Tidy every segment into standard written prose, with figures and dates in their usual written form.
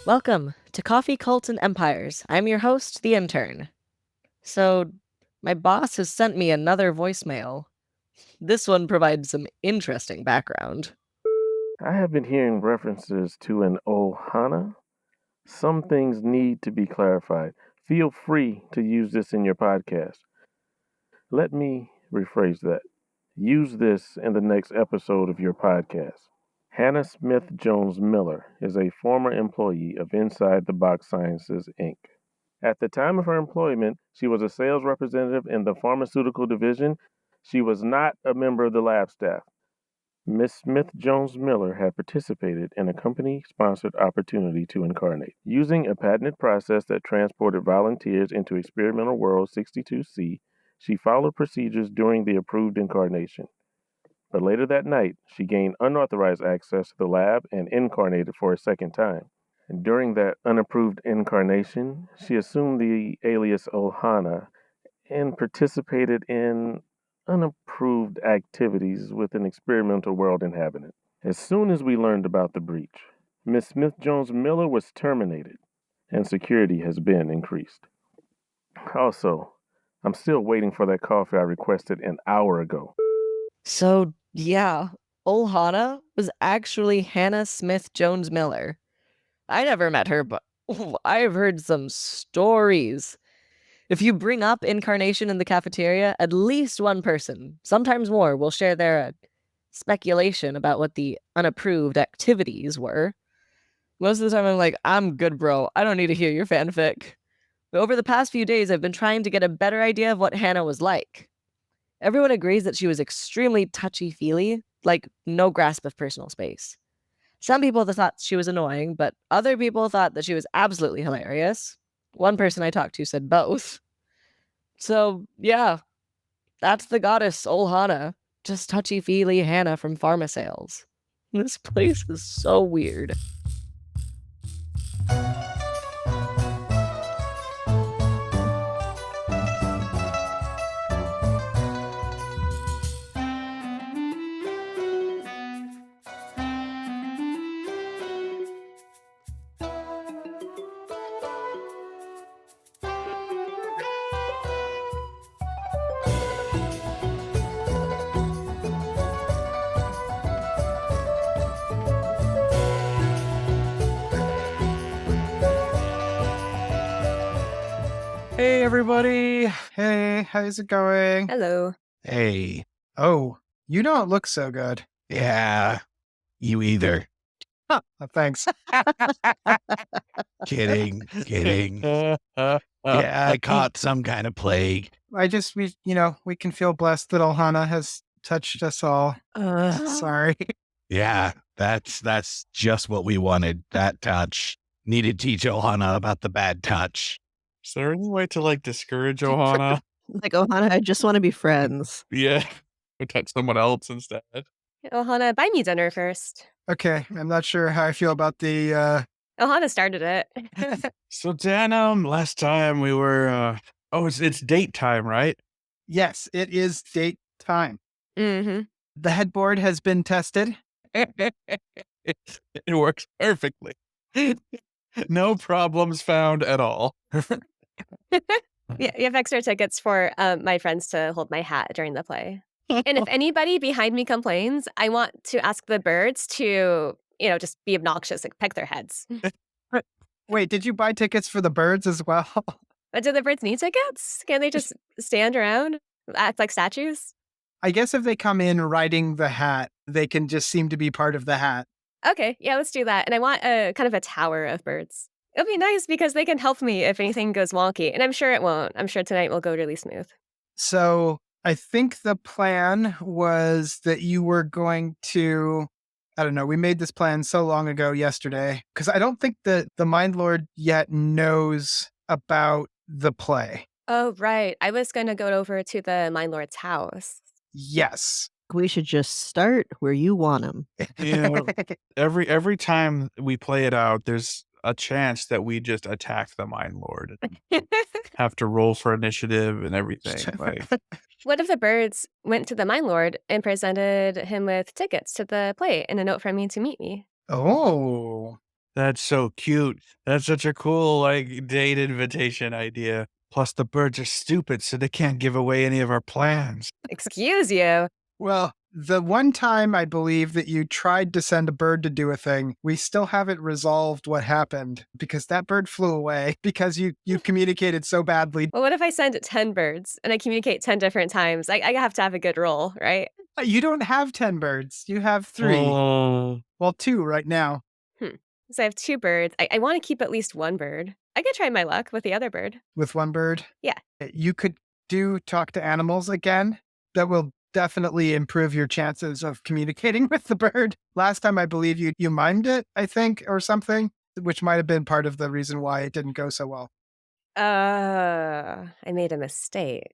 Welcome to Coffee, Cults, and Empires. I'm your host, the Intern. So, my boss has sent me another voicemail. This one provides some interesting background. I have been hearing references to an Olhana. Some things need to be clarified. Feel free to use this in your podcast. Let me rephrase that. Use this in the next episode of your podcast. Hannah Smith Jones Miller is a former employee of Inside the Box Sciences, Inc. At the time of her employment, she was a sales representative in the pharmaceutical division. She was not a member of the lab staff. Miss Smith Jones Miller had participated in a company-sponsored opportunity to incarnate. Using a patented process that transported volunteers into Experimental World 62C, she followed procedures during the approved incarnation. But later that night, she gained unauthorized access to the lab and incarnated for a second time. And during that unapproved incarnation, she assumed the alias Olhana and participated in unapproved activities with an experimental world inhabitant. As soon as we learned about the breach, Miss Smith Jones Miller was terminated, and security has been increased. Also, I'm still waiting for that coffee I requested an hour ago. So, yeah, Olhana was actually Hannah Smith Jones Miller. I never met her, but I've heard some stories. If you bring up incarnation in the cafeteria, at least one person, sometimes more, will share their speculation about what the unapproved activities were. Most of the time, I'm like, I'm good, bro. I don't need to hear your fanfic. But over the past few days, I've been trying to get a better idea of what Hannah was like. Everyone agrees that she was extremely touchy-feely, like no grasp of personal space. Some people thought she was annoying, but other people thought that she was absolutely hilarious. One person I talked to said both. So, yeah, that's the goddess Olhana, just touchy-feely Hannah from Pharma Sales. This place is so weird. Hey, everybody. Hey, how's it going? Hello. Hey, Oh, you don't look so good. yeah, you either. Huh, thanks. Kidding. Yeah, I caught some kind of plague. We can feel blessed that Olhana has touched us all. Sorry. Yeah, that's just what we wanted. That touch. Need to teach Ohana about the bad touch. Is there any way to discourage Ohana? Like, Olhana, I just want to be friends. Yeah. Or touch someone else instead. Ohana, buy me dinner first. Okay, I'm not sure how I feel about the, Ohana started it. So Tanam, last time we were it's date time, right? yes, it is date time. Mm-hmm. The headboard has been tested. It works perfectly. No problems found at all. Yeah, you have extra tickets for my friends to hold my hat during the play. And if anybody behind me complains, I want to ask the birds to, just be obnoxious, like peck their heads. Wait, did you buy tickets for the birds as well? But do the birds need tickets? Can they just stand around, act like statues? I guess if they come in riding the hat, they can just seem to be part of the hat. Okay, yeah, let's do that. And I want a kind of a tower of birds. It'll be nice because they can help me if anything goes wonky. And I'm sure it won't. I'm sure tonight will go really smooth. So I think the plan was that you were going to, I don't know, we made this plan so long ago yesterday, because I don't think that the Mindlord yet knows about the play. Oh, right. I was going to go over to the Mindlord's house. Yes. We should just start where you want them. Yeah. Every time we play it out, there's a chance that we just attack the Mind Lord and have to roll for initiative and everything. What if the birds went to the Mindlord and presented him with tickets to the play and a note from me to meet me? Oh. That's so cute. That's such a cool, like, date invitation idea. Plus, the birds are stupid, so they can't give away any of our plans. Excuse you. Well, the one time I believe that you tried to send a bird to do a thing, we still haven't resolved what happened because that bird flew away because you communicated so badly. Well, what if I send 10 birds and I communicate 10 different times? I have to have a good roll, right? You don't have 10 birds. You have 3. Oh. Well, 2 right now. So I have 2 birds. I want to keep at least one bird. I could try my luck with the other bird. With one bird? Yeah. You could do talk to animals again. That will definitely improve your chances of communicating with the bird. Last time, I believe you mimed it, I think, or something, which might have been part of the reason why it didn't go so well. I made a mistake.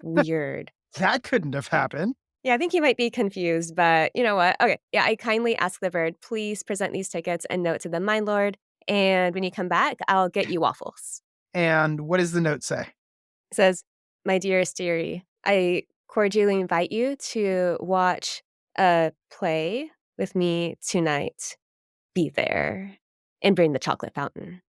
Weird. That couldn't have happened. Yeah, I think you might be confused, but you know what? Okay. Yeah, I kindly ask the bird, please present these tickets and note to the Mindlord. And when you come back, I'll get you waffles. And what does the note say? It says, my dearest dearie, I cordially invite you to watch a play with me tonight. Be there and bring the chocolate fountain.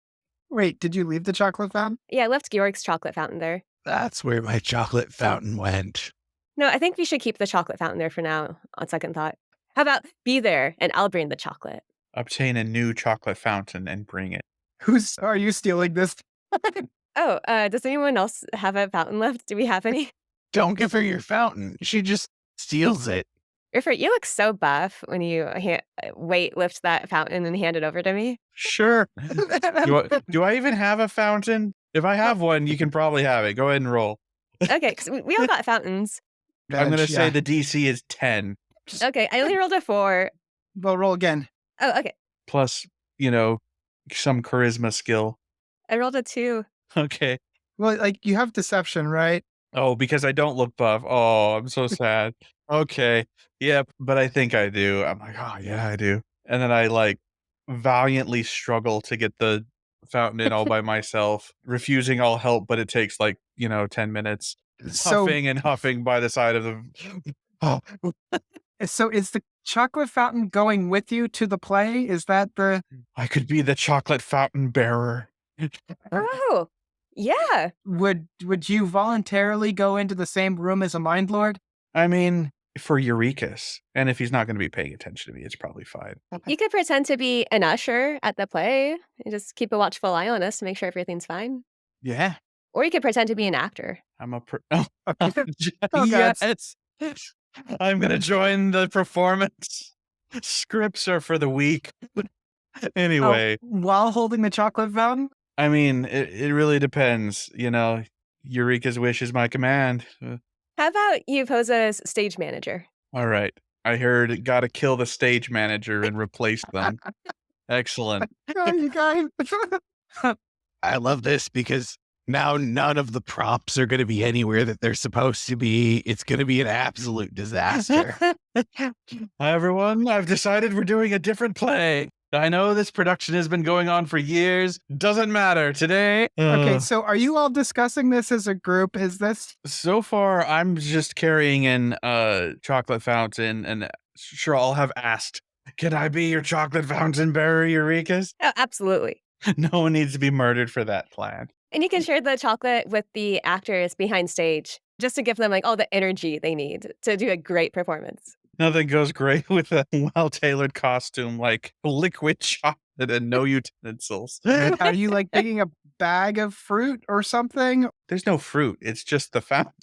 Wait, did you leave the chocolate fountain? Yeah, I left Georg's chocolate fountain there. That's where my chocolate fountain went. No, I think we should keep the chocolate fountain there for now, on second thought. How about be there and I'll bring the chocolate? Obtain a new chocolate fountain and bring it. Are you stealing this? Oh, does anyone else have a fountain left? Do we have any? Don't give her your fountain. She just steals it. Riffer, you look so buff when you lift that fountain and hand it over to me. Sure. Do I even have a fountain? If I have one, you can probably have it. Go ahead and roll. Okay, because we all got fountains. I'm going to say the DC is 10. Okay, I only rolled a 4. Well, roll again. Oh, okay. Plus, some charisma skill. I rolled a 2. Okay. Well, like you have deception, right? Oh, because I don't look buff. Oh, I'm so sad. Okay. Yep. But I think I do. I'm like, oh, yeah, I do. And then I valiantly struggle to get the fountain in all by myself, refusing all help, but it takes 10 minutes. So, Huffing and huffing by the side of the. Oh, so is the chocolate fountain going with you to the play? Is that the? I could be the chocolate fountain bearer. Oh, yeah. Would you voluntarily go into the same room as a Mindlord? I mean, for Urekas. And if he's not going to be paying attention to me, it's probably fine. You could pretend to be an usher at the play and just keep a watchful eye on us to make sure everything's fine. Yeah. Or you could pretend to be an actor. I'm a. Oh, God. Yes. I'm going to join the performance. Scripts are for the weak. Anyway. While holding the chocolate fountain? I mean, it really depends. Eureka's wish is my command. How about you pose as stage manager? All right. I heard gotta kill the stage manager and replace them. Excellent. Oh, you guys. I love this because now none of the props are going to be anywhere that they're supposed to be. It's going to be an absolute disaster. Hi, everyone. I've decided we're doing a different play. I know this production has been going on for years. Doesn't matter. Today. Okay, so are you all discussing this as a group? Is this? So far, I'm just carrying in a chocolate fountain, and sure, I'll have asked, can I be your chocolate fountain bearer, Urekas? Oh, absolutely. No one needs to be murdered for that plan. And you can share the chocolate with the actors behind stage just to give them all the energy they need to do a great performance. Nothing goes great with a well-tailored costume like liquid chocolate and no utensils. Are you taking a bag of fruit or something? There's no fruit. It's just the fountain.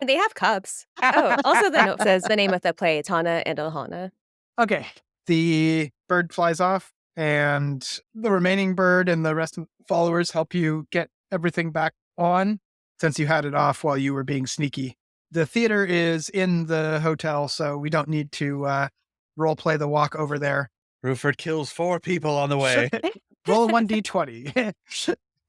They have cups. Oh, also the note says the name of the play, Tana and Olhana. Okay. The bird flies off, and the remaining bird and the rest of the followers help you get everything back on since you had it off while you were being sneaky. The theater is in the hotel, so we don't need to role play the walk over there. Ruford kills 4 people on the way. Roll 1d20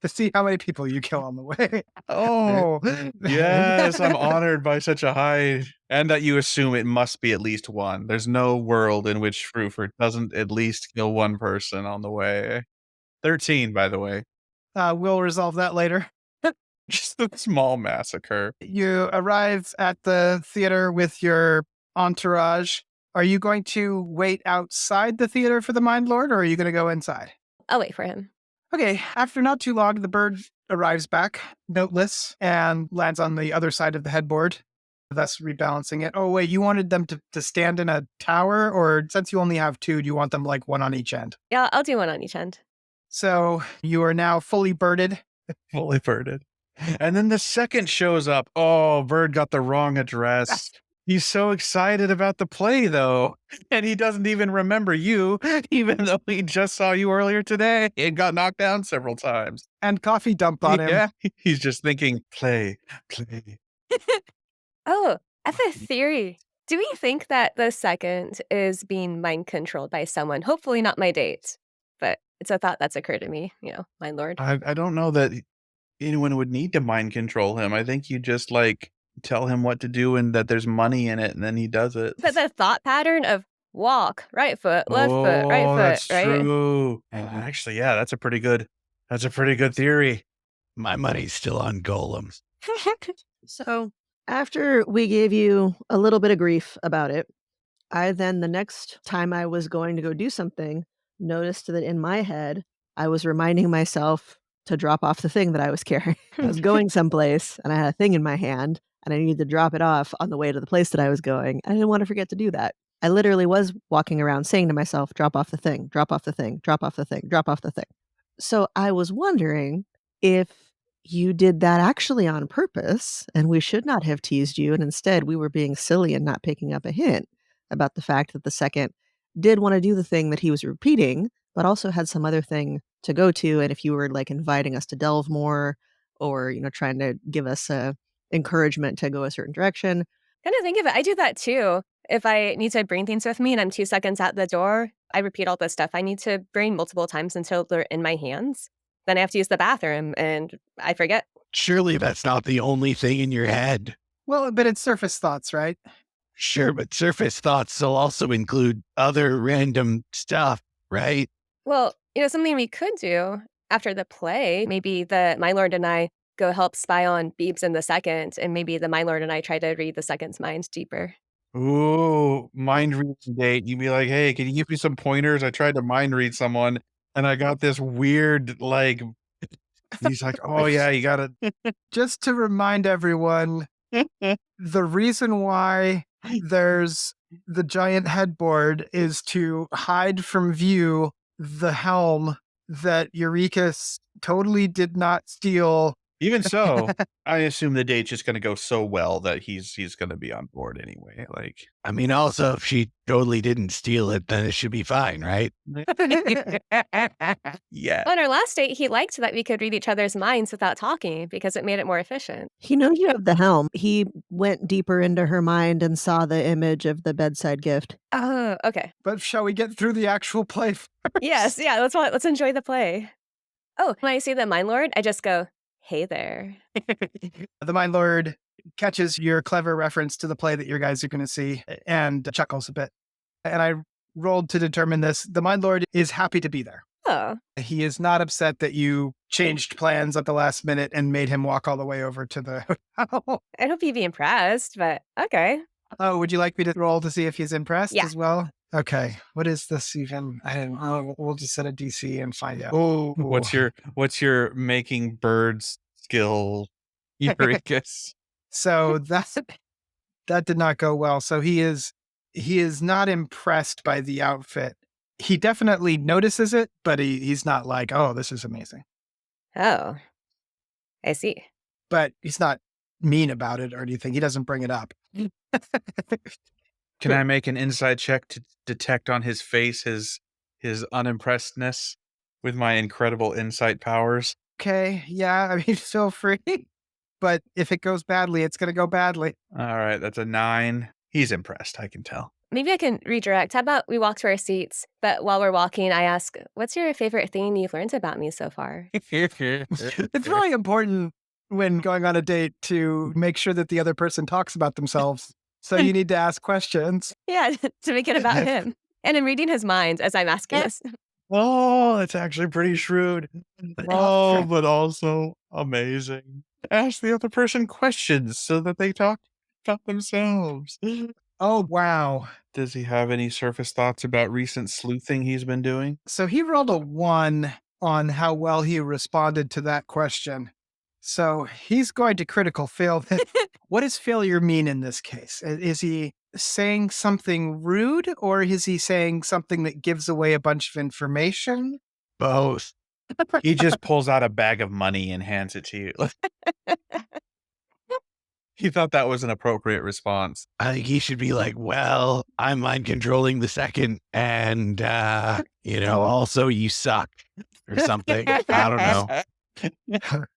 to see how many people you kill on the way. Oh, Yes, I'm honored by such a high, and that you assume it must be at least 1. There's no world in which Ruford doesn't at least kill 1 person on the way. 13, by the way. We'll resolve that later. Just a small massacre. You arrive at the theater with your entourage. Are you going to wait outside the theater for the Mindlord, or are you going to go inside? I'll wait for him. Okay, after not too long, the bird arrives back, noteless, and lands on the other side of the headboard, thus rebalancing it. Oh, wait, you wanted them to stand in a tower? Or since you only have two, do you want them like one on each end? Yeah, I'll do one on each end. So you are now fully birded. Fully birded. And then the second shows up. Oh, Bird got the wrong address. He's so excited about the play, though. And he doesn't even remember you, even though he just saw you earlier today and got knocked down several times. And coffee dumped on him. Yeah, he's just thinking, play. Oh, I have a theory. Do we think that the second is being mind controlled by someone? Hopefully not my date, but it's a thought that's occurred to me, Mindlord. I don't know that anyone would need to mind control him. I think you just like tell him what to do and that there's money in it, and then he does it. But the thought pattern of walk, right foot, left foot, right foot, That's right? true. And actually, yeah, that's a pretty good theory. My money's still on golems. So after we gave you a little bit of grief about it, I then, the next time I was going to go do something, noticed that in my head, I was reminding myself to drop off the thing that I was carrying. I was going someplace and I had a thing in my hand and I needed to drop it off on the way to the place that I was going. I didn't want to forget to do that. I literally was walking around saying to myself, drop off the thing, drop off the thing, drop off the thing, drop off the thing. So I was wondering if you did that actually on purpose and we should not have teased you. And instead we were being silly and not picking up a hint about the fact that the second did want to do the thing that he was repeating, but also had some other thing to go to. And if you were like inviting us to delve more or, trying to give us encouragement to go a certain direction. Kind of think of it. I do that too. If I need to bring things with me and I'm 2 seconds at the door, I repeat all the stuff I need to bring multiple times until they're in my hands. Then I have to use the bathroom and I forget. Surely that's not the only thing in your head. Well, but it's surface thoughts, right? Sure, but surface thoughts will also include other random stuff, right? Well, something we could do after the play, maybe the Mindlord and I go help spy on Beebs in the second, and maybe the Mindlord and I try to read the second's mind deeper. Ooh, mind reading date. You'd be like, hey, can you give me some pointers? I tried to mind read someone and I got this weird, like, he's like, oh yeah, you gotta. Just to remind everyone, the reason why there's the giant headboard is to hide from view the helm that Urekas totally did not steal. Even so, I assume the date's just gonna go so well that he's gonna be on board anyway. Like, I mean, also, if she totally didn't steal it, then it should be fine, right? yeah. On our last date, he liked that we could read each other's minds without talking because it made it more efficient. He knows you have the helm. He went deeper into her mind and saw the image of the bedside gift. Oh, okay. But shall we get through the actual play first? Yes, yeah, let's enjoy the play. Oh, when I see the Mindlord, I just go, hey there. The Mindlord catches your clever reference to the play that you guys are going to see and chuckles a bit. And I rolled to determine this. The Mindlord is happy to be there. Oh, He is not upset that you changed plans at the last minute and made him walk all the way over to the hotel. I hope you'd be impressed, but okay. Oh, would you like me to roll to see if he's impressed Yeah. as well? Okay. What is this even? I don't know. We'll just set a DC and find out. Oh, what's your making birds skill, Urekas? So that did not go well. So he is not impressed by the outfit. He definitely notices it, but he's not like, oh, this is amazing. Oh, I see. But he's not mean about it or anything. He doesn't bring it up. Can I make an inside check to detect on his face his unimpressedness with my incredible insight powers? Okay, yeah, I mean, feel free. But if it goes badly, it's going to go badly. All right, that's a 9. He's impressed, I can tell. Maybe I can redirect. How about we walk to our seats, but while we're walking, I ask, what's your favorite thing you've learned about me so far? It's really important when going on a date to make sure that the other person talks about themselves. So you need to ask questions. Yeah, to make it about him. And I'm reading his mind as I'm asking this. Oh, that's actually pretty shrewd. Oh, but also amazing. Ask the other person questions so that they talk about themselves. Oh, wow. Does he have any surface thoughts about recent sleuthing he's been doing? So he rolled a 1 on how well he responded to that question. So he's going to critical fail. What does failure mean in this case? Is he saying something rude, or is he saying something that gives away a bunch of information? Both. He just pulls out a bag of money and hands it to you. He thought that was an appropriate response. I think he should be like, well, I'm mind controlling the second, and also you suck or something. I don't know.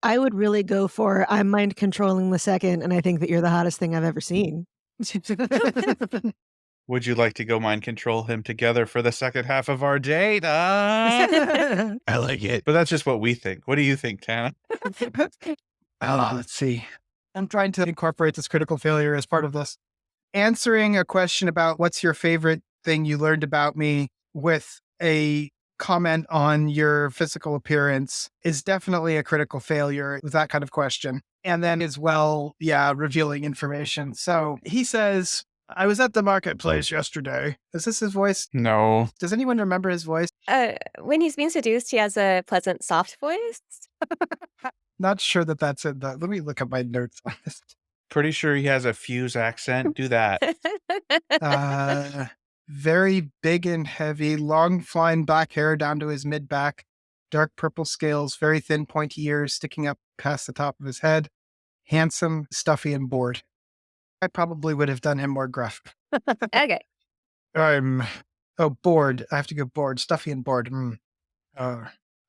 I would really go for I'm mind controlling the second, and I think that you're the hottest thing I've ever seen. Would you like to go mind control him together for the second half of our date? But I like it. that's just what we think. What do you think, Tanam? Let's see. I'm trying to incorporate this critical failure as part of this. Answering a question about what's your favorite thing you learned about me with a comment on your physical appearance is definitely a critical failure with that kind of question. And then as well, revealing information. So he says, I was at the marketplace yesterday. Is this his voice? No. Does anyone remember his voice? When he's being seduced, he has a pleasant, soft voice. Not sure that that's in the. Let me look at my notes on this. Pretty sure he has a fuse accent. Do that. Very big and heavy, long flying black hair down to his mid back, dark purple scales, very thin pointy ears sticking up past the top of his head, handsome, stuffy, and bored. I probably would have done him more gruff. Okay. Bored. I have to go bored, stuffy and bored.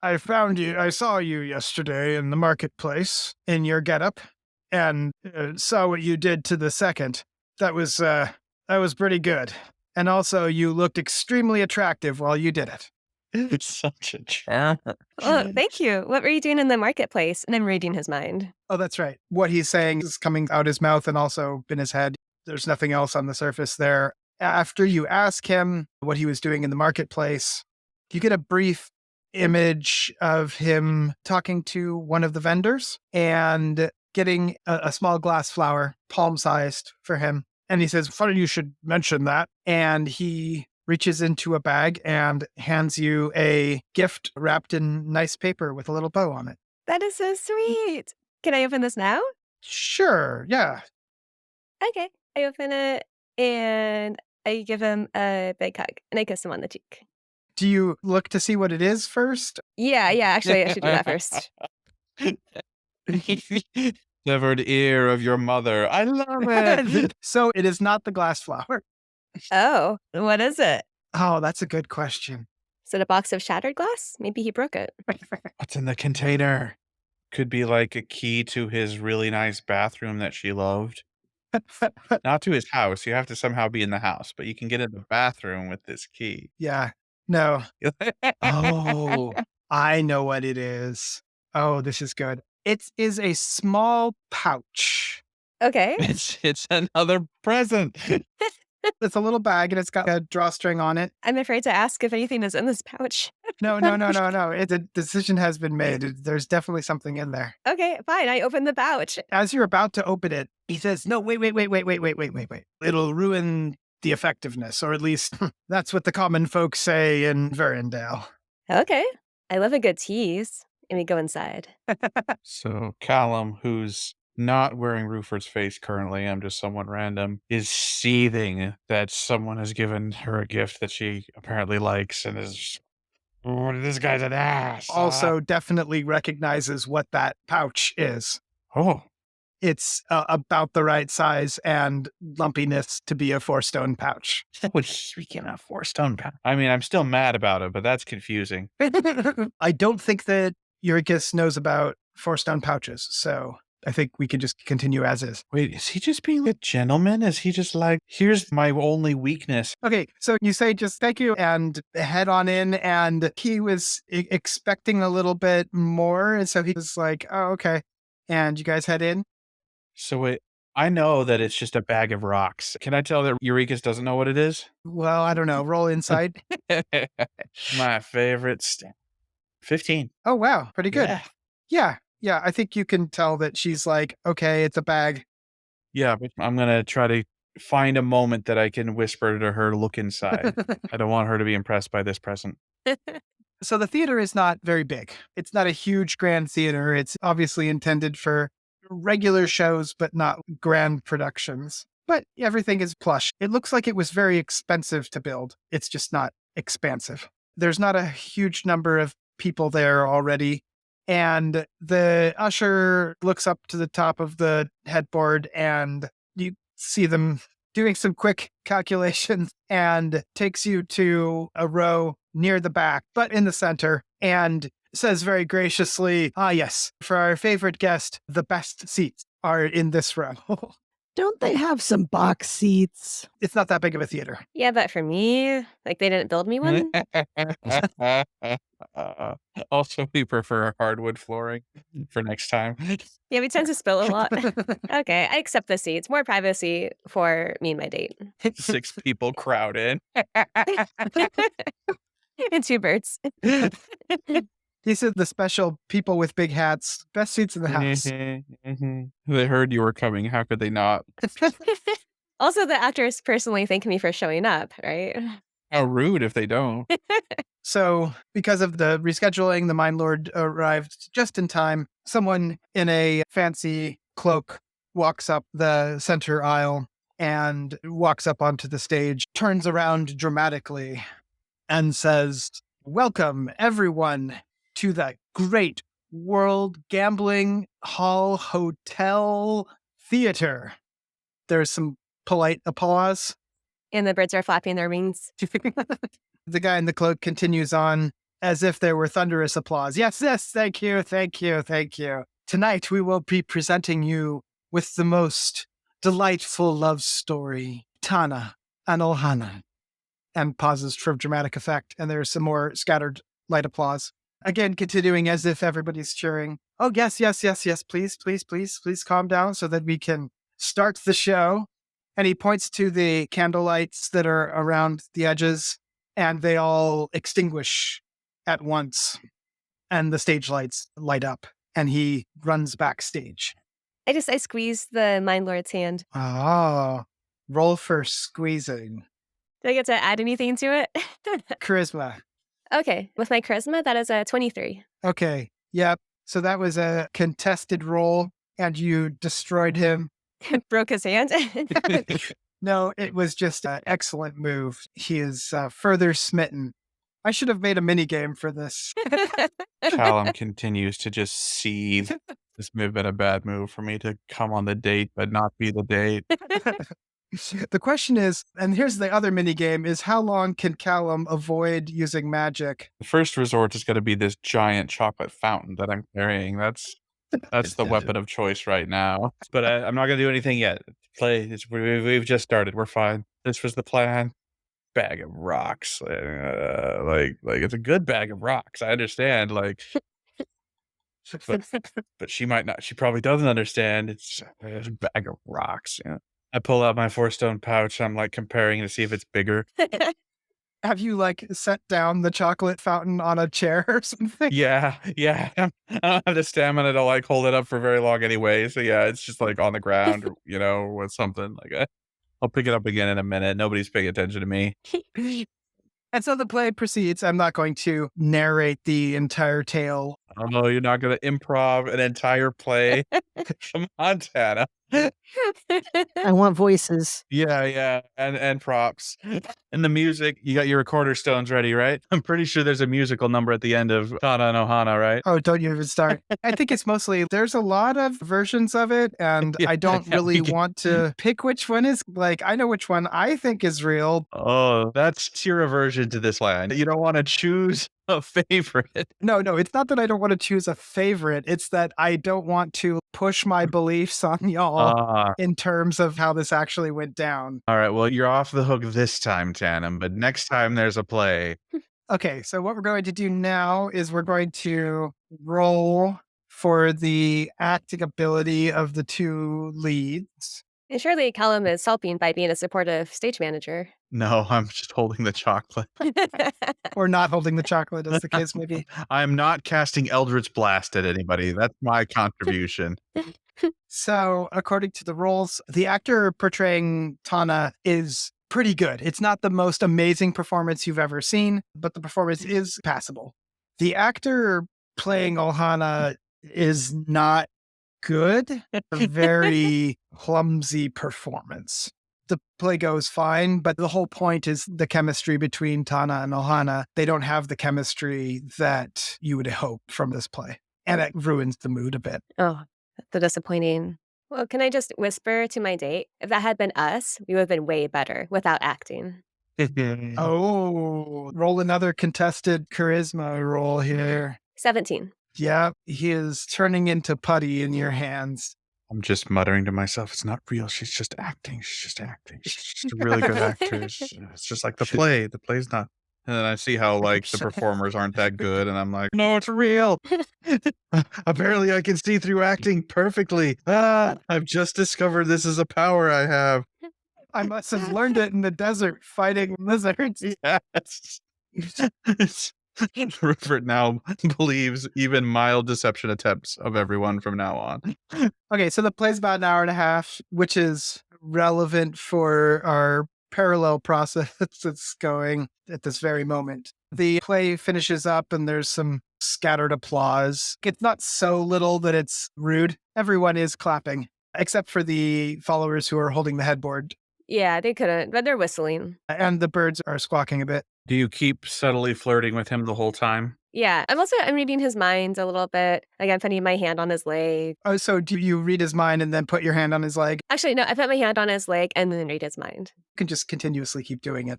I found you. I saw you yesterday in the marketplace in your getup, and saw what you did to the second. That was pretty good. And also, you looked extremely attractive while you did it. It's such a charm. Well, thank you. What were you doing in the marketplace? And I'm reading his mind. Oh, that's right. What he's saying is coming out his mouth and also in his head. There's nothing else on the surface there. After you ask him what he was doing in the marketplace, you get a brief image of him talking to one of the vendors and getting a small glass flower, palm-sized, for him. And he says, funny you should mention that. And he reaches into a bag and hands you a gift wrapped in nice paper with a little bow on it. That is so sweet. Can I open this now? Sure, yeah. Okay. I open it and I give him a big hug and I kiss him on the cheek. Do you look to see what it is first? Yeah. Actually, I should do that first. Severed ear of your mother. I love it. So it is not the glass flower. Oh, what is it? Oh, that's a good question. Is it a box of shattered glass? Maybe he broke it. What's in the container? Could be like a key to his really nice bathroom that she loved. Not to his house. You have to somehow be in the house, but you can get in the bathroom with this key. Yeah. No. Oh, I know what it is. Oh, this is good. It is a small pouch. Okay. It's another present. It's a little bag and it's got a drawstring on it. I'm afraid to ask if anything is in this pouch. No. The decision has been made. There's definitely something in there. Okay, fine. I open the pouch. As you're about to open it, he says, no, wait. It'll ruin the effectiveness, or at least that's what the common folks say in Verendale. Okay. I love a good tease. And we go inside. So Callum, who's not wearing Ruford's face currently, I'm just someone random, is seething that someone has given her a gift that she apparently likes and is, oh, this guy's an ass. Also definitely recognizes what that pouch is. Oh. It's about the right size and lumpiness to be a 4-stone pouch. Would he get a 4-stone pouch? I mean, I'm still mad about it, but that's confusing. I don't think that Urekas knows about 4-stone pouches, so I think we could just continue as is. Wait, is he just being a gentleman? Is he just like, here's my only weakness? Okay, so you say just thank you and head on in, and he was expecting a little bit more, and so he was like, oh, okay. And you guys head in? So wait, I know that it's just a bag of rocks. Can I tell that Urekas doesn't know what it is? Well, I don't know. Roll inside. My favorite 15. Oh, wow. Pretty good. Yeah. Yeah. I think you can tell that she's like, okay, it's a bag. Yeah, but I'm going to try to find a moment that I can whisper to her, look inside. I don't want her to be impressed by this present. So the theater is not very big. It's not a huge grand theater. It's obviously intended for regular shows, but not grand productions. But everything is plush. It looks like it was very expensive to build. It's just not expansive. There's not a huge number of people there already. And the usher looks up to the top of the headboard and you see them doing some quick calculations and takes you to a row near the back, but in the center, and says very graciously, yes, for our favorite guest, the best seats are in this row. Don't they have some box seats? It's not that big of a theater. Yeah, but for me, like they didn't build me one. Also, we prefer hardwood flooring for next time. Yeah, we tend to spill a lot. Okay, I accept the seats. More privacy for me and my date. 6 people crowd in. And 2 birds. These are the special people with big hats, best seats in the house. They heard you were coming. How could they not? Also, the actors personally thank me for showing up, right? How rude if they don't. So, because of the rescheduling, the Mindlord arrived just in time. Someone in a fancy cloak walks up the center aisle and walks up onto the stage, turns around dramatically, and says, "Welcome, everyone, to the Great World Gambling Hall Hotel Theater." There's some polite applause. And the birds are flapping their wings. The guy in the cloak continues on as if there were thunderous applause. Yes, thank you, thank you, thank you. Tonight we will be presenting you with the most delightful love story, Tanam and Olhana. And pauses for dramatic effect, and there's some more scattered light applause. Again, continuing as if everybody's cheering. Oh, yes, please calm down so that we can start the show. And he points to the candle lights that are around the edges, and they all extinguish at once. And the stage lights light up, and he runs backstage. I squeeze the Mindlord's hand. Ah, roll for squeezing. Do I get to add anything to it? Charisma. Okay, with my charisma, that is a 23. Okay, yep. So that was a contested roll, and you destroyed him. Broke his hand. No, it was just an excellent move. He is further smitten. I should have made a mini game for this. Calumn continues to just seethe. This may have been a bad move for me to come on the date, but not be the date. The question is, and here's the other mini game, is how long can Calumn avoid using magic? The first resort is going to be this giant chocolate fountain that I'm carrying. That's the weapon of choice right now. But I'm not going to do anything yet. We've just started. We're fine. This was the plan. Bag of rocks. Like it's a good bag of rocks. I understand. Like, but she might not. She probably doesn't understand. It's a bag of rocks. You know? I pull out my 4-stone pouch. I'm like comparing to see if it's bigger. Have you like set down the chocolate fountain on a chair or something? Yeah. I don't have the stamina to like hold it up for very long anyway. So yeah, it's just like on the ground, or, with something like I'll pick it up again in a minute. Nobody's paying attention to me. And so the play proceeds. I'm not going to narrate the entire tale. Oh, you're not going to improv an entire play? Come on, Tana. I want voices. Yeah, and props. And the music, you got your recorder stones ready, right? I'm pretty sure there's a musical number at the end of Tana and Ohana, right? Oh, don't you even start. I think it's mostly, there's a lot of versions of it, and I don't really want to pick which one is, like, I know which one I think is real. Oh, that's your aversion to this land. You don't want to choose a favorite. No, it's not that I don't want to choose a favorite. It's that I don't want to push my beliefs on y'all in terms of how this actually went down. All right, well, you're off the hook this time, Tanam, but next time there's a play. Okay, so what we're going to do now is we're going to roll for the acting ability of the two leads. And surely Calumn is helping by being a supportive stage manager. No, I'm just holding the chocolate. Or not holding the chocolate, as the case may be. I'm not casting Eldritch Blast at anybody. That's my contribution. So, according to the roles, the actor portraying Tana is pretty good. It's not the most amazing performance you've ever seen, but the performance is passable. The actor playing Olhana is not good. A very clumsy performance. The play goes fine, but the whole point is the chemistry between Tana and Olhana. They don't have the chemistry that you would hope from this play. And it ruins the mood a bit. Oh, that's so disappointing. Well, can I just whisper to my date? If that had been us, we would have been way better without acting. Oh, roll another contested charisma roll here. 17. Yeah, he is turning into putty in your hands. I'm just muttering to myself, it's not real. She's just acting. She's just acting. She's just a really good actress. It's just like the play. The play's not. And then I see how like the performers aren't that good, and I'm like, no, it's real. Apparently, I can see through acting perfectly. I've just discovered this is a power I have. I must have learned it in the desert fighting lizards. Yes. Rupert now believes even mild deception attempts of everyone from now on. Okay, so the play's about an hour and a half, which is relevant for our parallel process that's going at this very moment. The play finishes up and there's some scattered applause. It's not so little that it's rude. Everyone is clapping, except for the followers who are holding the headboard. Yeah, they couldn't, but they're whistling. And the birds are squawking a bit. Do you keep subtly flirting with him the whole time? Yeah, I'm reading his mind a little bit. Like I'm putting my hand on his leg. Oh, so do you read his mind and then put your hand on his leg? Actually, no, I put my hand on his leg and then read his mind. You can just continuously keep doing it.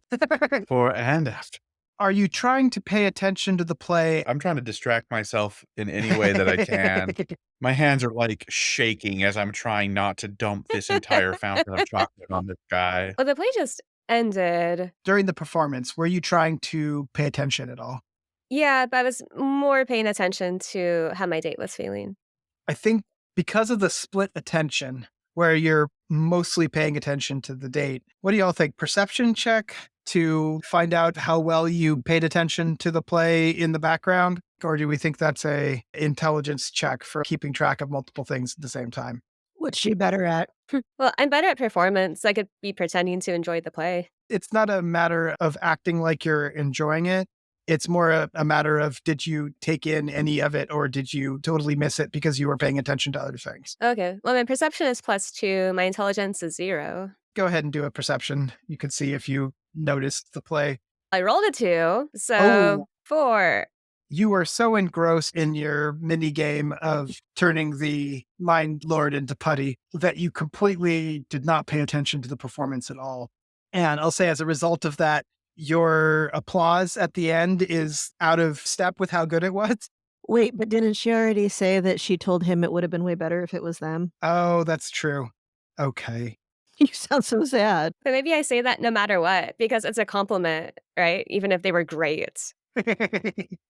Before and after. Are you trying to pay attention to the play? I'm trying to distract myself in any way that I can. My hands are like shaking as I'm trying not to dump this entire fountain of chocolate on this guy. Well, the play just ended. During the performance, were you trying to pay attention at all? Yeah, but I was more paying attention to how my date was feeling. I think because of the split attention, where you're mostly paying attention to the date, what do y'all think? Perception check to find out how well you paid attention to the play in the background? Or do we think that's a intelligence check for keeping track of multiple things at the same time? What's she better at? Well, I'm better at performance. I could be pretending to enjoy the play. It's not a matter of acting like you're enjoying it. It's more a matter of, did you take in any of it or did you totally miss it because you were paying attention to other things? Okay. Well, my perception is +2. My intelligence is 0. Go ahead and do a perception. You can see if you noticed the play. I rolled a 2, so Oh. 4. You were so engrossed in your mini game of turning the Mindlord into putty that you completely did not pay attention to the performance at all. And I'll say as a result of that, your applause at the end is out of step with how good it was. Wait, but didn't she already say that she told him it would have been way better if it was them? Oh, that's true. Okay. You sound so sad. But maybe I say that no matter what, because it's a compliment, right? Even if they were great.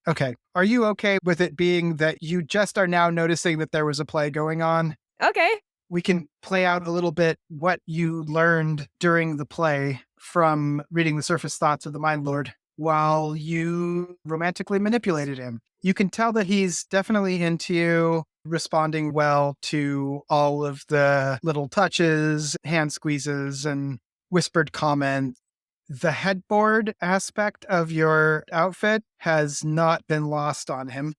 Okay. Are you okay with it being that you just are now noticing that there was a play going on? Okay. We can play out a little bit what you learned during the play from reading the surface thoughts of the Mind Lord while you romantically manipulated him. You can tell that he's definitely into you, responding well to all of the little touches, hand squeezes, and whispered comments. The headboard aspect of your outfit has not been lost on him.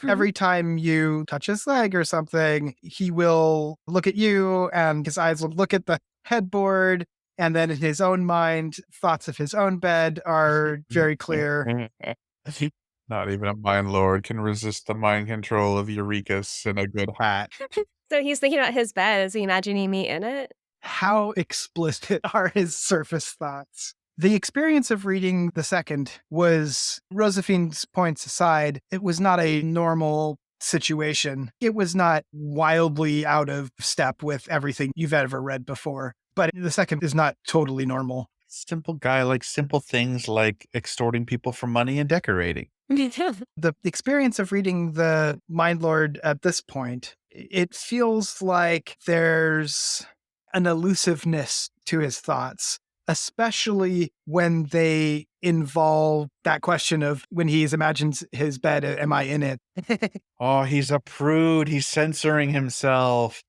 Every time you touch his leg or something, he will look at you and his eyes will look at the headboard. And then in his own mind, thoughts of his own bed are very clear. Not even a mind lord can resist the mind control of Urekas in a good hat. So he's thinking about his bed. Is he imagining me in it? How explicit are his surface thoughts? The experience of reading the second was, Rozafeen's points aside, it was not a normal situation. It was not wildly out of step with everything you've ever read before. But the second is not totally normal. Simple guy likes simple things like extorting people for money and decorating. The experience of reading the Mind Lord at this point, it feels like there's an elusiveness to his thoughts, especially when they involve that question of when he imagines his bed, am I in it? Oh, he's a prude. He's censoring himself.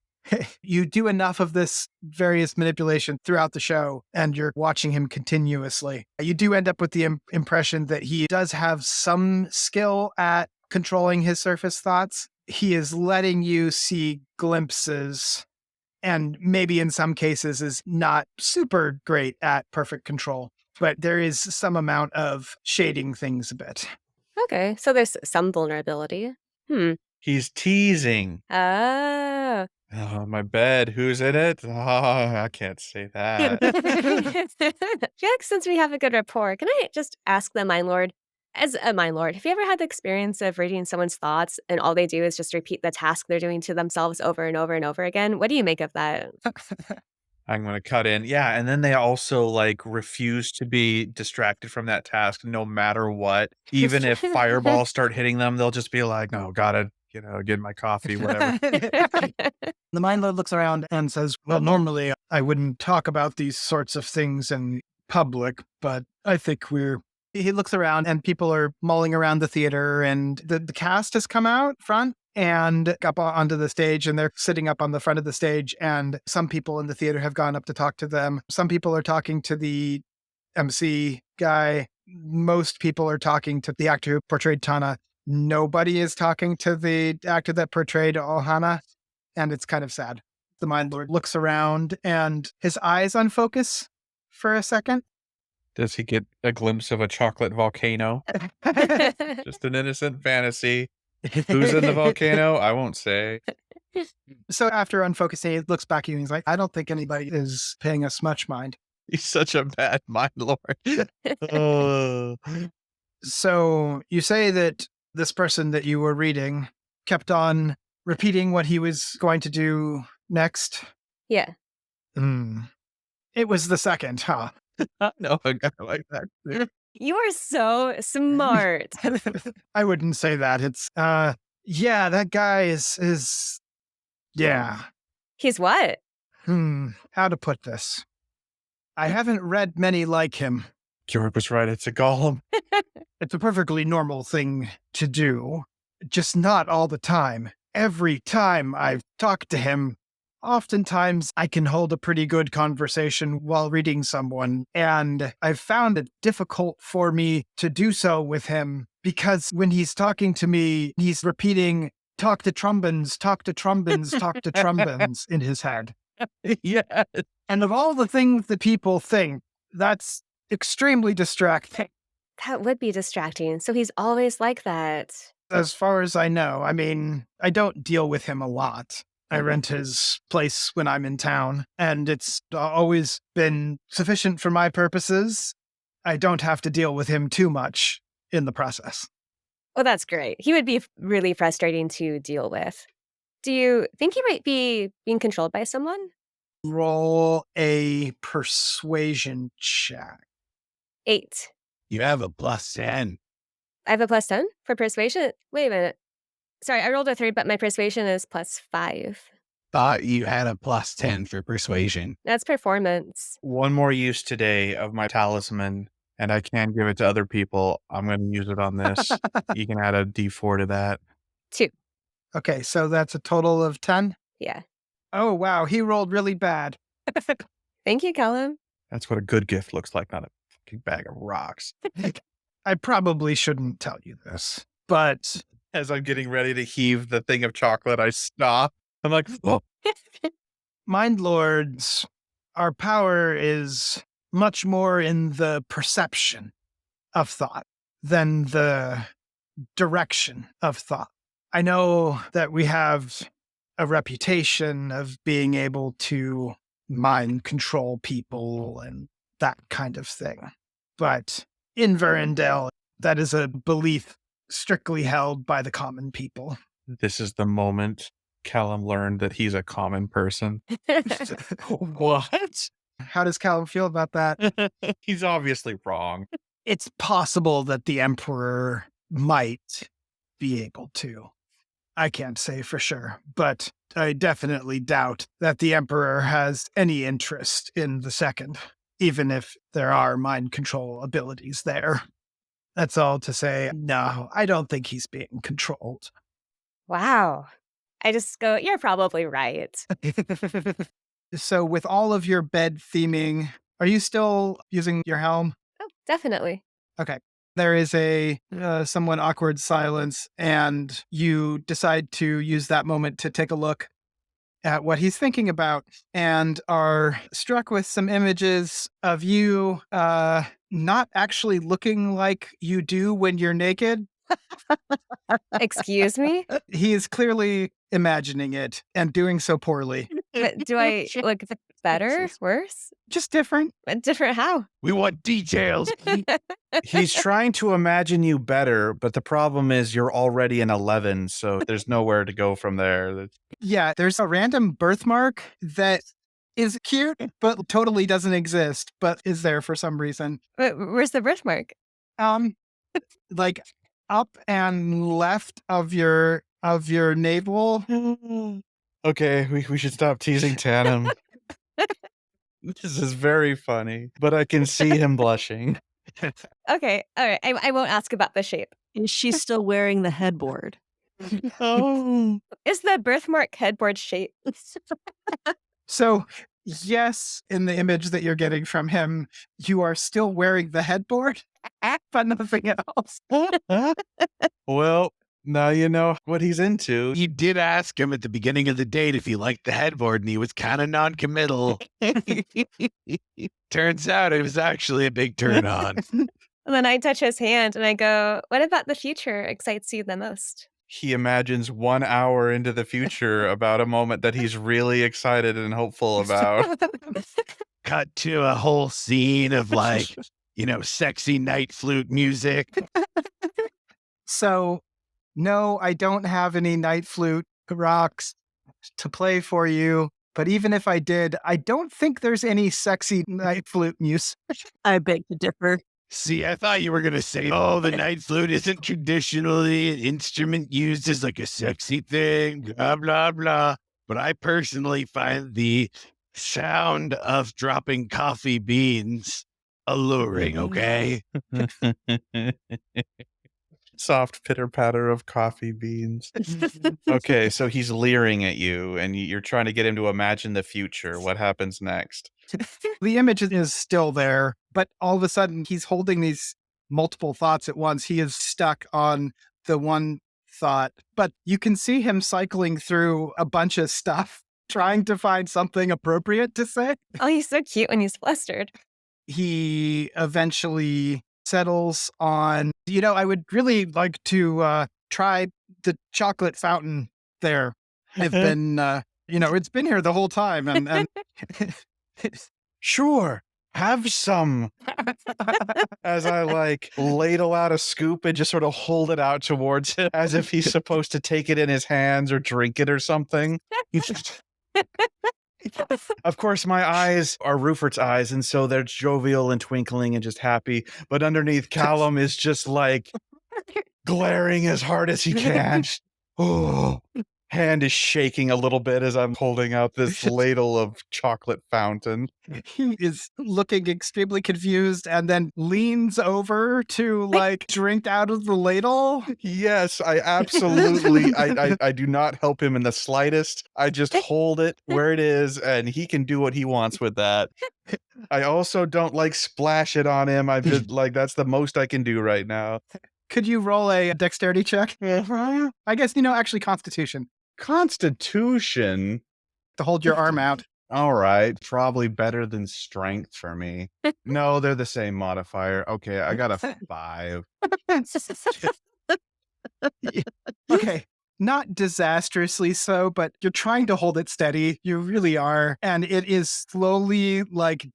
You do enough of this various manipulation throughout the show, and you're watching him continuously. You do end up with the impression that he does have some skill at controlling his surface thoughts. He is letting you see glimpses, and maybe in some cases is not super great at perfect control, but there is some amount of shading things a bit. Okay, so there's some vulnerability. He's teasing. Oh. Oh, my bed. Who's in it? Oh, I can't say that. I feel like since we have a good rapport, can I just ask the Mindlord, as a Mindlord, have you ever had the experience of reading someone's thoughts and all they do is just repeat the task they're doing to themselves over and over and over again? What do you make of that? I'm going to cut in. Yeah. And then they also like refuse to be distracted from that task no matter what. Even if fireballs start hitting them, they'll just be like, no, gotta, get my coffee, whatever. The Mindlord looks around and says, well, normally I wouldn't talk about these sorts of things in public, but I think He looks around and people are mulling around the theater, and the cast has come out front and up onto the stage, and they're sitting up on the front of the stage, and some people in the theater have gone up to talk to them. Some people are talking to the MC guy. Most people are talking to the actor who portrayed Tana. Nobody is talking to the actor that portrayed Olhana, and it's kind of sad. The Mindlord looks around and his eyes unfocus for a second. Does he get a glimpse of a chocolate volcano? Just an innocent fantasy. Who's in the volcano? I won't say. So after unfocusing, he looks back at you and he's like, I don't think anybody is paying us much mind. He's such a bad mind lord. Oh. So you say that this person that you were reading kept on repeating what he was going to do next? Yeah. It was the second, huh? I know a guy like that too. You are so smart. I wouldn't say that. It's, yeah, that guy is yeah. He's what? How to put this? I haven't read many like him. George was right. It's a golem. It's a perfectly normal thing to do, just not all the time. Every time I've talked to him, oftentimes I can hold a pretty good conversation while reading someone, and I've found it difficult for me to do so with him because when he's talking to me, he's repeating, talk to Trumbins, talk to Trumbins, talk to Trumbins in his head. Yeah. And of all the things that people think, that's extremely distracting. That would be distracting. So he's always like that. As far as I know, I mean, I don't deal with him a lot. I rent his place when I'm in town, and it's always been sufficient for my purposes. I don't have to deal with him too much in the process. Oh, that's great. He would be really frustrating to deal with. Do you think he might be being controlled by someone? Roll a persuasion check. 8. You have a +10. I have a +10 for persuasion? Wait a minute. Sorry, I rolled a 3, but my persuasion is +5. Thought you had a +10 for persuasion. That's performance. One more use today of my talisman, and I can give it to other people. I'm going to use it on this. You can add a D4 to that. 2. Okay, so that's a total of 10? Yeah. Oh, wow, he rolled really bad. Thank you, Calumn. That's what a good gift looks like, not a fucking bag of rocks. I probably shouldn't tell you this, but As I'm getting ready to heave the thing of chocolate, I stop. I'm like, oh. Mindlords, our power is much more in the perception of thought than the direction of thought. I know that we have a reputation of being able to mind control people and that kind of thing. But in Verendale, that is a belief strictly held by the common people. This is the moment Callum learned that he's a common person. What? How does Calumn feel about that? He's obviously wrong. It's possible that the Emperor might be able to. I can't say for sure, but I definitely doubt that the Emperor has any interest in the second, even if there are mind control abilities there. That's all to say, no, I don't think he's being controlled. Wow. I just go, you're probably right. So with all of your bed theming, are you still using your helm? Oh, definitely. Okay. There is a somewhat awkward silence, and you decide to use that moment to take a look at what he's thinking about and are struck with some images of you not actually looking like you do when you're naked. Excuse me? He is clearly imagining it and doing so poorly. But do I look better? Worse? Just different. Different how? We want details. He's trying to imagine you better, but the problem is you're already an 11, so there's nowhere to go from there. Yeah, there's a random birthmark that is cute, but totally doesn't exist, but is there for some reason. Where's the birthmark? Like up and left of your navel. Okay, we should stop teasing Tanam. This is very funny, but I can see him blushing. Okay, all right. I won't ask about the shape. Is she still wearing the headboard? Oh. Is the birthmark headboard shape? So, yes, in the image that you're getting from him, you are still wearing the headboard, but nothing else. Well, now you know what he's into. You did ask him at the beginning of the date if he liked the headboard, and he was kind of non-committal. Turns out it was actually a big turn on. And then I touch his hand and I go, what about the future excites you the most? He imagines 1 hour into the future about a moment that he's really excited and hopeful about. Cut to a whole scene of like, sexy night flute music. So, no, I don't have any night flute rocks to play for you. But even if I did, I don't think there's any sexy night flute music. I beg to differ. See, I thought you were going to say, oh, the night flute isn't traditionally an instrument used as like a sexy thing, blah, blah, blah. But I personally find the sound of dropping coffee beans alluring, okay? Soft pitter patter of coffee beans. Okay, so he's leering at you and you're trying to get him to imagine the future. What happens next? The image is still there, but all of a sudden he's holding these multiple thoughts at once. He is stuck on the one thought, but you can see him cycling through a bunch of stuff, trying to find something appropriate to say. Oh, he's so cute when he's flustered. He eventually settles on, I would really like to try the chocolate fountain there. I've been, it's been here the whole time. And Sure, have some. As I ladle out a scoop and just sort of hold it out towards him as if he's supposed to take it in his hands or drink it or something. Of course, my eyes are Rupert's eyes, and so they're jovial and twinkling and just happy. But underneath, Calumn is just glaring as hard as he can. Oh, hand is shaking a little bit as I'm holding out this ladle of chocolate fountain. He is looking extremely confused and then leans over to drink out of the ladle. Yes, I absolutely, I do not help him in the slightest. I just hold it where it is and he can do what he wants with that. I also don't splash it on him. I just that's the most I can do right now. Could you roll a dexterity check? I guess, actually Constitution. Constitution? To hold your arm out. All right. Probably better than strength for me. No, they're the same modifier. Okay, I got a 5. Okay. Not disastrously so, but you're trying to hold it steady. You really are. And it is slowly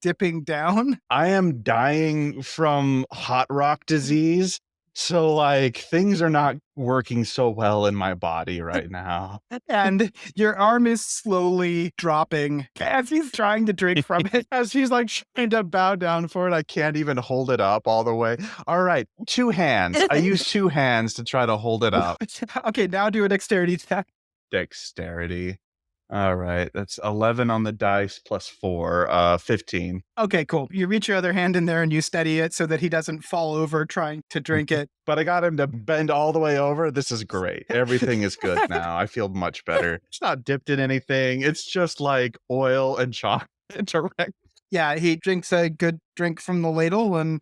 dipping down. I am dying from hot rock disease. So things are not working so well in my body right now. And your arm is slowly dropping as he's trying to drink from it. As he's trying to bow down for it, I can't even hold it up all the way. All right, 2 hands. I use 2 hands to try to hold it up. Okay, now do a dexterity check. Dexterity. All right. That's 11 on the dice plus 4, 15. Okay, cool. You reach your other hand in there and you steady it so that he doesn't fall over trying to drink it. But I got him to bend all the way over. This is great. Everything is good now. I feel much better. It's not dipped in anything. It's just like oil and chocolate direct. Yeah, he drinks a good drink from the ladle and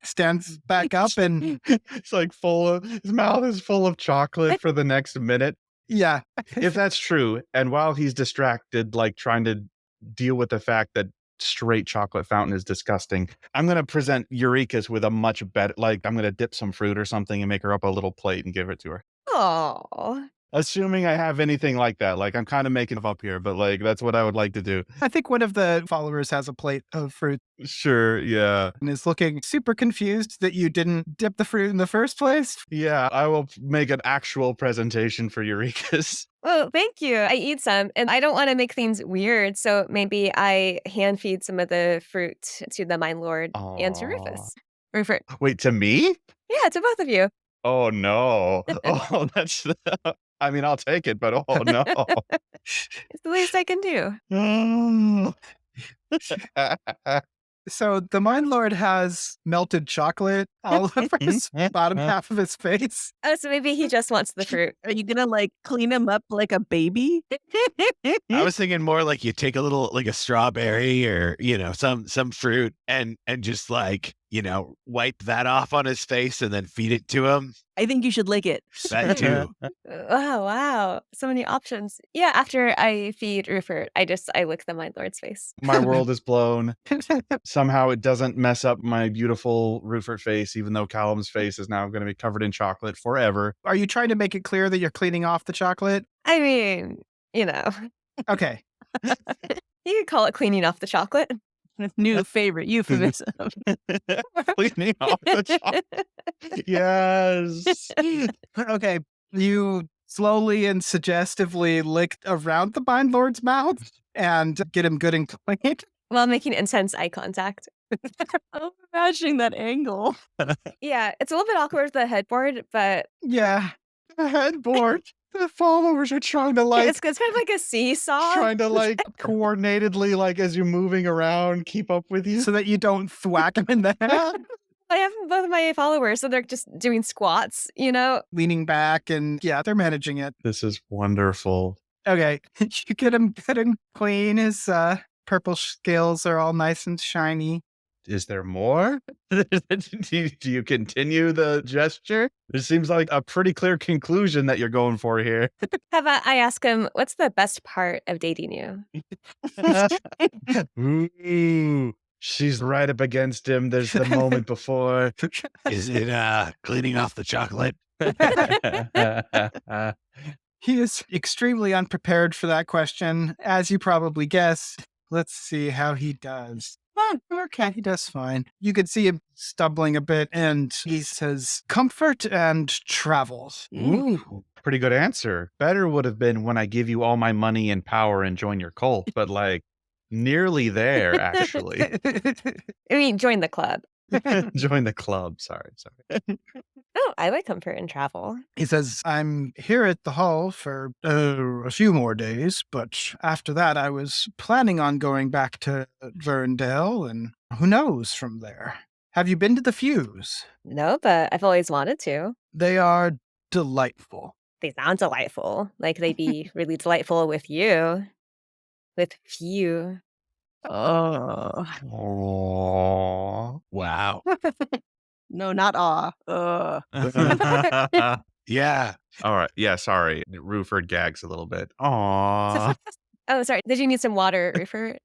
stands back up and It's like his mouth is full of chocolate for the next minute. yeah. If that's true, and while he's distracted, like trying to deal with the fact that straight chocolate fountain is disgusting, I'm going to present Urekas with a much better, like I'm going to dip some fruit or something and make her up a little plate and give it to her. Oh, Assuming I have anything like that. Like I'm kind of making it up here, but like that's what I would like to do. I think one of the followers has a plate of fruit Sure, yeah. and is looking super confused that you didn't dip the fruit in the first place. Yeah, I will make an actual presentation for Urekas. well, thank you. I eat some, and I don't want to make things weird, so maybe I hand feed some of the fruit to the Mindlord and to Aw. Rufus. Rufus. Wait, to me? Yeah, to both of you. Oh no. Oh, that's I mean, I'll take it, but oh no. It's the least I can do. Oh. So the Mind Lord has melted chocolate all over his bottom half of his face. Oh, so maybe he just wants the fruit. Are you gonna like clean him up like a baby? I was thinking more like you take a little, like a strawberry or, some fruit and just like, wipe that off on his face and then feed it to him. I think you should lick it. That too. Oh, wow. So many options. Yeah, after I feed Rufus, I lick the Mindlord's face. My world is blown. Somehow it doesn't mess up my beautiful Rufert face, even though Calumn's face is now going to be covered in chocolate forever. Are you trying to make it clear that you're cleaning off the chocolate? I mean, Okay. you could call it cleaning off the chocolate. New favorite euphemism. Cleaning off the chocolate. Yes. Okay. You slowly and suggestively lick around the Mind Lord's mouth and get him good and clean. While making intense eye contact. I'm imagining that angle. Yeah, it's a little bit awkward with the headboard, but Yeah. The headboard. The followers are trying to it's kind of like a seesaw. coordinatedly, like as you're moving around, keep up with you. So that you don't thwack him in the head. I have both of my followers, so they're just doing squats, Leaning back and yeah, they're managing it. This is wonderful. Okay. You get him good and clean. His purple scales are all nice and shiny. Is there more? do you continue the gesture? It seems like a pretty clear conclusion that you're going for here. How about I ask him, what's the best part of dating you? Ooh, she's right up against him. There's the moment before. Is it cleaning off the chocolate? He is extremely unprepared for that question, as you probably guess. Let's see how he does. Okay, he does fine. You could see him stumbling a bit, and he says, comfort and travels. Ooh, pretty good answer. Better would have been when I give you all my money and power and join your cult, but like nearly there, actually. I mean, join the club. Join the club. Sorry. Oh, I like comfort and travel. He says, I'm here at the hall for a few more days, but after that I was planning on going back to Verndale, and who knows from there. Have you been to the Fuse? No, but I've always wanted to. They are delightful. They sound delightful. Like they'd be really delightful with you. With few. Oh. Oh, Wow. No, not awe. Yeah. all right. Yeah, sorry. Ruford gags a little bit. Aww. Oh, sorry. Did you need some water, Rufus?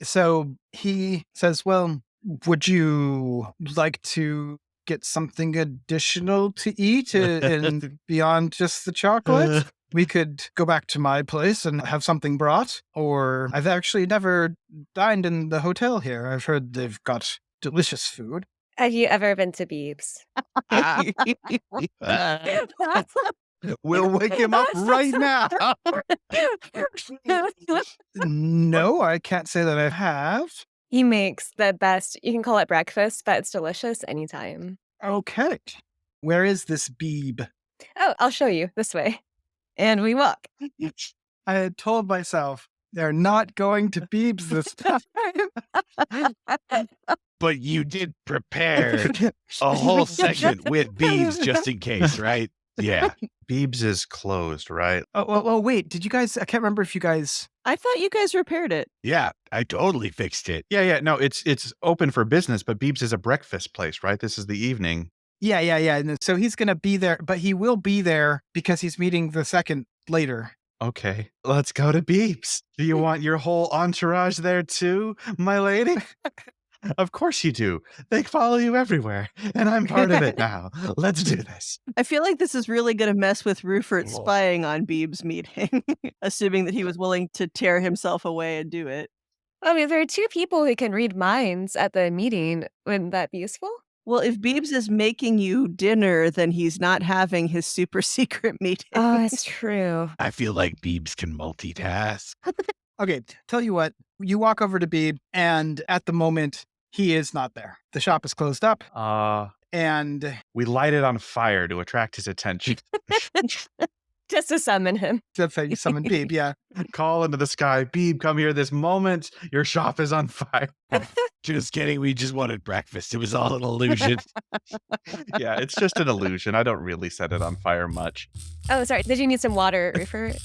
So he says, well, would you like to get something additional to eat and beyond just the chocolate? We could go back to my place and have something brought, or I've actually never dined in the hotel here. I've heard they've got delicious food. Have you ever been to Beebs? We'll wake him up right now. No, I can't say that I have. He makes the best, you can call it breakfast, but it's delicious anytime. Okay. Where is this Beeb? Oh, I'll show you this way. And we walk. I had told myself they're not going to Beebs this time. But you did prepare a whole segment with Beebs just in case, right? Yeah. Beebs is closed, right? Oh, wait. Did you guys? I can't remember if you guys. I thought you guys repaired it. Yeah, I totally fixed it. Yeah. No, it's open for business, but Beebs is a breakfast place, right? This is the evening. Yeah. And so he's going to be there, but he will be there because he's meeting the second later. Okay, let's go to Beebs. Do you want your whole entourage there too, my lady? Of course you do. They follow you everywhere, and I'm part of it now. Let's do this. I feel like this is really going to mess with Rufert Whoa. spying on Beeb's meeting, assuming that he was willing to tear himself away and do it. I mean, there are two people who can read minds at the meeting. Wouldn't that be useful? Well, if Beebs is making you dinner, then he's not having his super secret meeting. Oh, that's true. I feel like Beebs can multitask. Okay, tell you what. You walk over to Beeb, and at the moment, he is not there. The shop is closed up, and We light it on fire to attract his attention. Just to summon him. that's how you summon Beeb. Yeah. Call into the sky, Beeb, come here this moment. Your shop is on fire. Just kidding. We just wanted breakfast. It was all an illusion. Yeah, it's just an illusion. I don't really set it on fire much. Oh, sorry. Did you need some water, Rufert?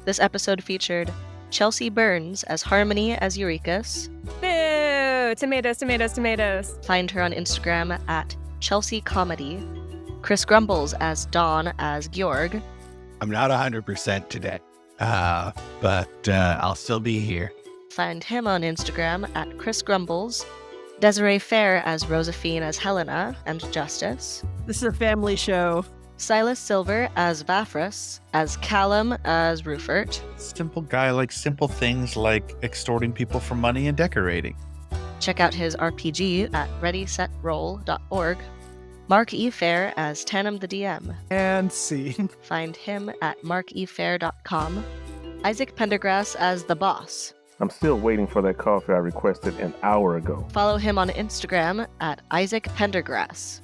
This episode featured Chelsea Burns as Harmony as Urekas. Boo! Tomatoes, tomatoes, tomatoes. Find her on Instagram at Chelsea Comedy. Chris Grumbles as Dawn as Georg. I'm not 100% today, but I'll still be here. Find him on Instagram at Chris Grumbles. Desiree Phair as Rozafeen as Hellena and Justice. This is a family show. Silas Silver as Vafrus, as Calumn as Rufert. Simple guy likes simple things like extorting people for money and decorating. Check out his RPG at readysetroll.org. Mark E. Phair as Tanam the DM. And scene. Find him at markephair.com. Isaac Pendergrass as the boss. I'm still waiting for that coffee I requested an hour ago. Follow him on Instagram at Isaac Pendergrass.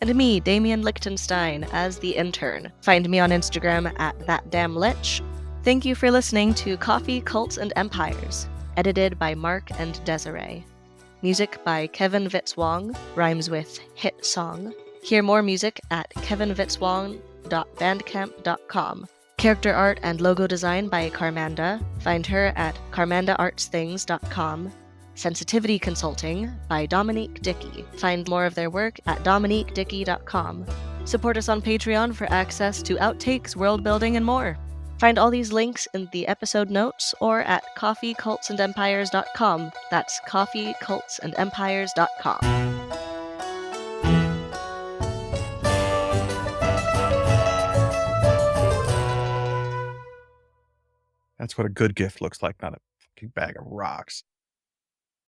And me, Damian Lichtenstein, as the intern. Find me on Instagram at thatdamnlich. Thank you for listening to Coffee, Cults, and Empires, edited by Mark and Desiree. Music by Kevin Vitzwong, rhymes with hit song. Hear more music at kevinvitzwong.bandcamp.com. Character art and logo design by Carmanda. Find her at carmandaartsthings.com. Sensitivity Consulting by Dominique Dickey. Find more of their work at dominiquedickey.com. Support us on Patreon for access to outtakes, world building, and more. Find all these links in the episode notes or at coffeecultsandempires.com. That's coffeecultsandempires.com. That's what a good gift looks like, not a fucking bag of rocks.